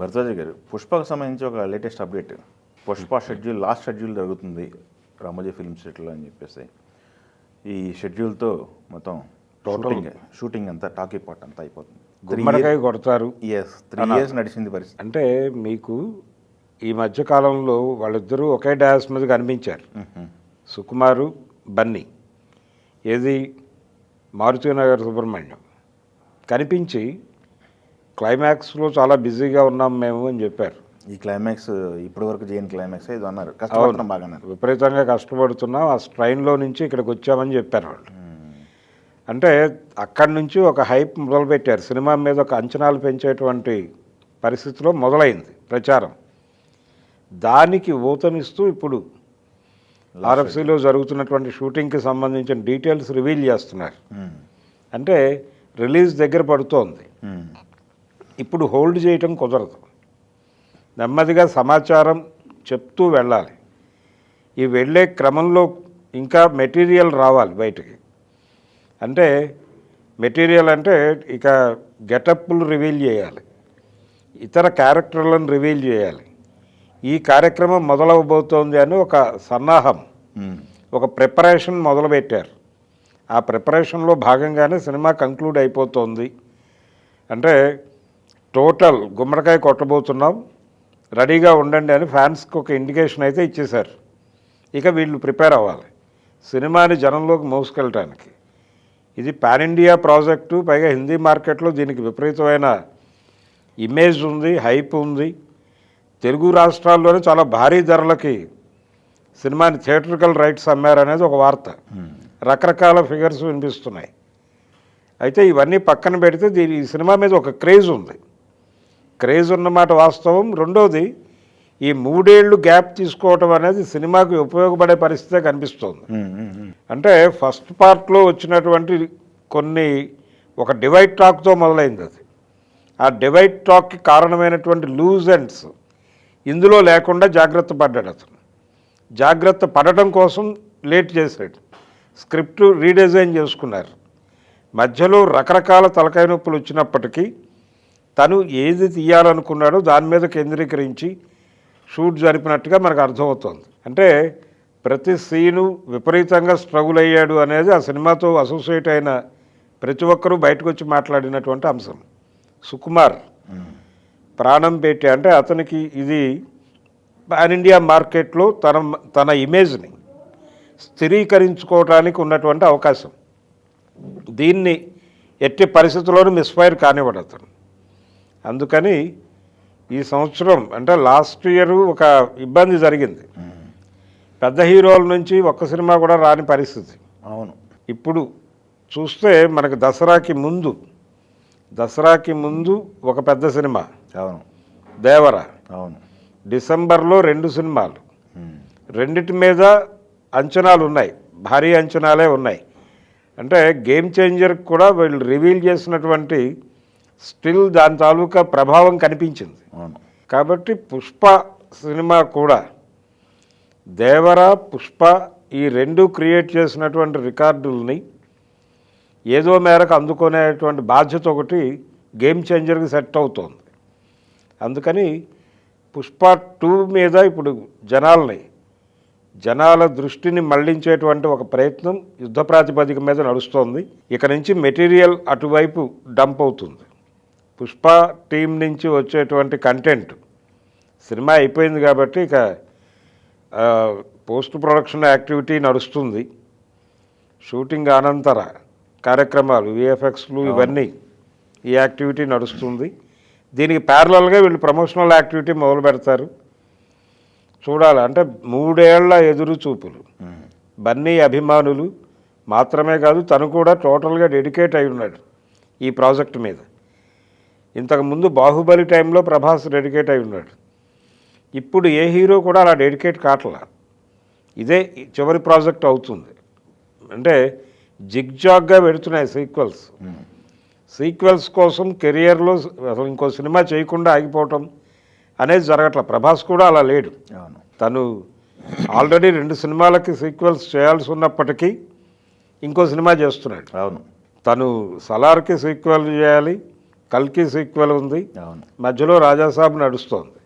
భరద్వాజ గారు, పుష్పకు సంబంధించి ఒక latest update. Pushpa schedule, last schedule జరుగుతుంది రామోజీ ఫిల్మ్ సిటీలో అని చెప్పేసి. ఈ షెడ్యూల్తో మొత్తం షూటింగ్ అంతా టాకీ పాట్ అంతా అయిపోతుంది. గుమ్మడికాయ కొడతారు. 3 years నడిచింది పరిస్థితి. అంటే మీకు ఈ మధ్యకాలంలో వాళ్ళిద్దరూ ఒకే డాస్ మీద కనిపించారు, సుకుమారు బన్నీ. ఏది మారుతినగర్ సుబ్రహ్మణ్యం కనిపించి క్లైమాక్స్లో చాలా బిజీగా ఉన్నాం మేము అని చెప్పారు. ఈ క్లైమాక్స్ ఇప్పటి వరకు చేయని క్లైమాక్స్ ఇది అన్నారు. కష్టపడుతున్నాం, బాగా విపరీతంగా కష్టపడుతున్నాం, ఆ స్ట్రైన్లో నుంచి ఇక్కడికి వచ్చామని చెప్పారు వాళ్ళు. అంటే అక్కడి నుంచి ఒక హైప్ మొదలుపెట్టారు. సినిమా మీద ఒక అంచనాలు పెంచేటువంటి పరిస్థితిలో మొదలైంది ప్రచారం. దానికి ఊతమిస్తూ ఇప్పుడు ఆర్ఎఫ్సీలో జరుగుతున్నటువంటి షూటింగ్కి సంబంధించిన డీటెయిల్స్ రివీల్ చేస్తున్నారు. అంటే రిలీజ్ దగ్గర పడుతోంది. ఇప్పుడు హోల్డ్ చేయటం కుదరదు, నెమ్మదిగా సమాచారం చెప్తూ వెళ్ళాలి. ఈ వెళ్ళే క్రమంలో ఇంకా మెటీరియల్ రావాలి బయటికి. అంటే మెటీరియల్ అంటే ఇక గెటప్లు రివీల్ చేయాలి, ఇతర క్యారెక్టర్లను రివీల్ చేయాలి. ఈ కార్యక్రమం మొదలవబోతోంది అని ఒక సన్నాహం, ఒక ప్రిపరేషన్ మొదలుపెట్టారు. ఆ ప్రిపరేషన్లో భాగంగానే సినిమా కంక్లూడ్ అయిపోతుంది. అంటే టోటల్ గుమ్మడికాయ కొట్టబోతున్నాం, రెడీగా ఉండండి అని ఫ్యాన్స్కి ఒక ఇండికేషన్ అయితే ఇచ్చేశారు. ఇక వీళ్ళు ప్రిపేర్ అవ్వాలి సినిమాని జనంలోకి మోసుకెళ్ళటానికి. ఇది పాన్ ఇండియా ప్రాజెక్టు, పైగా హిందీ మార్కెట్లో దీనికి విపరీతమైన ఇమేజ్ ఉంది, హైప్ ఉంది. తెలుగు రాష్ట్రాల్లోనే చాలా భారీ ధరలకి సినిమాని థియేట్రికల్ రైట్స్ అమ్మారనేది ఒక వార్త. రకరకాల ఫిగర్స్ వినిపిస్తున్నాయి. అయితే ఇవన్నీ పక్కన పెడితే ఈ సినిమా మీద ఒక క్రేజ్ ఉంది. క్రేజ్ ఉన్నమాట వాస్తవం. రెండోది, ఈ 3 ఏళ్ళు గ్యాప్ తీసుకోవటం అనేది సినిమాకి ఉపయోగపడే పరిస్థితే కనిపిస్తోంది. అంటే ఫస్ట్ పార్ట్లో వచ్చినటువంటి కొన్ని ఒక డివైడ్ టాక్తో మొదలైంది అది. ఆ డివైడ్ టాక్కి కారణమైనటువంటి లూజ్ ఎండ్స్ ఇందులో లేకుండా జాగ్రత్త పడ్డాడు అతను. జాగ్రత్త పడటం కోసం లేట్ చేశాడు. స్క్రిప్ట్ రీడిజైన్ చేసుకున్నారు. మధ్యలో రకరకాల తలకాయ నొప్పులు వచ్చినప్పటికీ తను ఏది తీయాలనుకున్నాడో దాని మీద కేంద్రీకరించి షూట్ జరిపినట్టుగా మనకు అర్థమవుతుంది. అంటే ప్రతి సీను విపరీతంగా స్ట్రగుల్ అయ్యాడు అనేది ఆ సినిమాతో అసోసియేట్ అయిన ప్రతి ఒక్కరూ బయటకు వచ్చి మాట్లాడినటువంటి అంశం. సుకుమార్ ప్రాణం పెట్టి, అంటే అతనికి ఇది పాన్ ఇండియా మార్కెట్లో తన ఇమేజ్ని స్థిరీకరించుకోవడానికి ఉన్నటువంటి అవకాశం. దీన్ని ఎట్టి పరిస్థితుల్లోనూ మిస్ఫైర్ కానివ్వడు అతను. అందుకని ఈ సంవత్సరం, అంటే లాస్ట్ ఇయర్ ఒక ఇబ్బంది జరిగింది. పెద్ద హీరోల నుంచి ఒక్క సినిమా కూడా రాని పరిస్థితి. అవును. ఇప్పుడు చూస్తే మనకు దసరాకి ముందు ఒక పెద్ద సినిమా, అవును, దేవర. అవును. డిసెంబర్లో 2 సినిమాలు, రెండిటి మీద అంచనాలు ఉన్నాయి, భారీ అంచనాలే ఉన్నాయి. అంటే గేమ్ చేంజర్కి కూడా వీళ్ళు రివీల్ చేసినటువంటి స్టిల్ దాని తాలూకా ప్రభావం కనిపించింది. కాబట్టి పుష్ప సినిమా కూడా, దేవర, పుష్ప ఈ 2 క్రియేట్ చేసినటువంటి రికార్డుల్ని ఏదో మేరకు అందుకునేటువంటి బాధ్యత ఒకటి గేమ్ చేంజర్కి సెట్ అవుతోంది. అందుకని పుష్ప 2 మీద ఇప్పుడు జనాల దృష్టిని మళ్లించేటువంటి ఒక ప్రయత్నం యుద్ధ ప్రాతిపదిక మీద నడుస్తోంది. ఇక నుంచి మెటీరియల్ అటువైపు డంప్ అవుతుంది. పుష్ప టీం నుంచి వచ్చేటువంటి కంటెంట్, సినిమా అయిపోయింది కాబట్టి ఇక పోస్ట్ ప్రొడక్షన్ యాక్టివిటీ నడుస్తుంది. షూటింగ్ అనంతర కార్యక్రమాలు, విఎఫ్ఎక్స్లు, ఇవన్నీ ఈ యాక్టివిటీ నడుస్తుంది. దీనికి ప్యారలల్గా వీళ్ళు ప్రమోషనల్ యాక్టివిటీ మొదలు పెడతారు. చూడాలి. అంటే 3 ఏళ్ల ఎదురు చూపులు. బన్నీ అభిమానులు మాత్రమే కాదు, తను కూడా టోటల్గా డెడికేట్ అయి ఉన్నాడు ఈ ప్రాజెక్ట్ మీద. ఇంతకుముందు బాహుబలి టైంలో ప్రభాస్ డెడికేట్ అయి ఉన్నాడు. ఇప్పుడు ఏ హీరో కూడా అలా డెడికేట్ కావట్లా. ఇదే చివరి ప్రాజెక్ట్ అవుతుంది. అంటే జిగ్జాగ్గా పెడుతున్నాయి సీక్వెల్స్ కోసం కెరియర్లో అసలు ఇంకో సినిమా చేయకుండా ఆగిపోవటం అనేది జరగట్ల. ప్రభాస్ కూడా అలా లేడు. తను ఆల్రెడీ 2 సినిమాలకి సీక్వెల్స్ చేయాల్సి ఉన్నప్పటికీ ఇంకో సినిమా చేస్తున్నాడు. అవును. తను సలార్కి సీక్వెల్ చేయాలి, కల్కి సీక్వెల్ ఉంది, అవును. మధ్యలో రాజాసాబ్ నడుస్తోంది.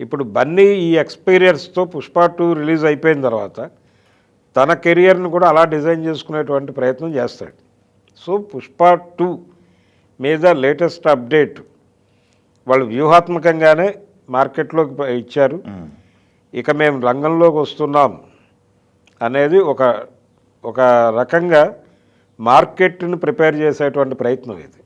ఇప్పుడు బన్నీ ఈ ఎక్స్పీరియన్స్తో పుష్ప 2 రిలీజ్ అయిపోయిన తర్వాత తన కెరియర్ని కూడా అలా డిజైన్ చేసుకునేటువంటి ప్రయత్నం చేస్తాడు. సో పుష్ప 2 మీద లేటెస్ట్ అప్డేట్ వాళ్ళు వ్యూహాత్మకంగానే మార్కెట్లోకి ఇచ్చారు. ఇక మేము రంగంలోకి వస్తున్నాం అనేది ఒక రకంగా మార్కెట్ని ప్రిపేర్ చేసేటువంటి ప్రయత్నం ఇది.